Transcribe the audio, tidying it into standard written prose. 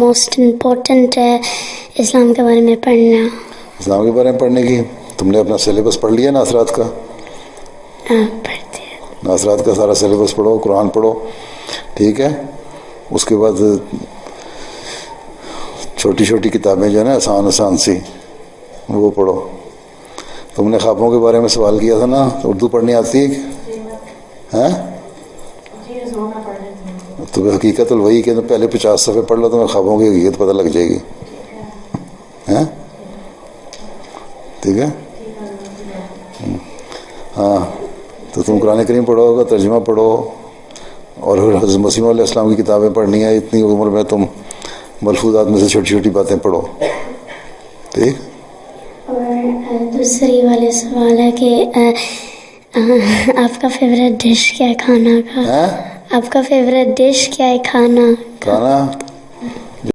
Most important ہے اسلام کے بارے میں پڑھنا. اسلام کے بارے میں پڑھنے کی تم نے اپنا سلیبس پڑھ لیا ناصرات کا؟ پڑھتے ہیں. ناصرات کا سارا سلیبس پڑھو، قرآن پڑھو، ٹھیک ہے. اس کے بعد چھوٹی چھوٹی کتابیں جو ہے نا آسان آسان سی وہ پڑھو. تم نے خوابوں کے بارے میں سوال کیا تھا نا، اردو پڑھنی آتی ہے؟ تو حقیقت الوحی کے پہلے 50 صفحے پڑھ لو، تمہیں خوابوں کی حقیقت پتہ لگ جائے گی. ٹھیک ہے. ہاں تو تم قرآن کریم پڑھو گا، ترجمہ پڑھو، اور حضرت مسیح علیہ السلام کی کتابیں پڑھنی ہیں. اتنی عمر میں تم ملفوظات میں سے چھوٹی چھوٹی باتیں پڑھو. ٹھیک. اور دوسری والے سوال ہے کہ آپ کا فیوریٹ ڈش کیا ہے کھانا کا؟ آپ کا فیوریٹ ڈش کیا ہے کھانا کا؟ کھانا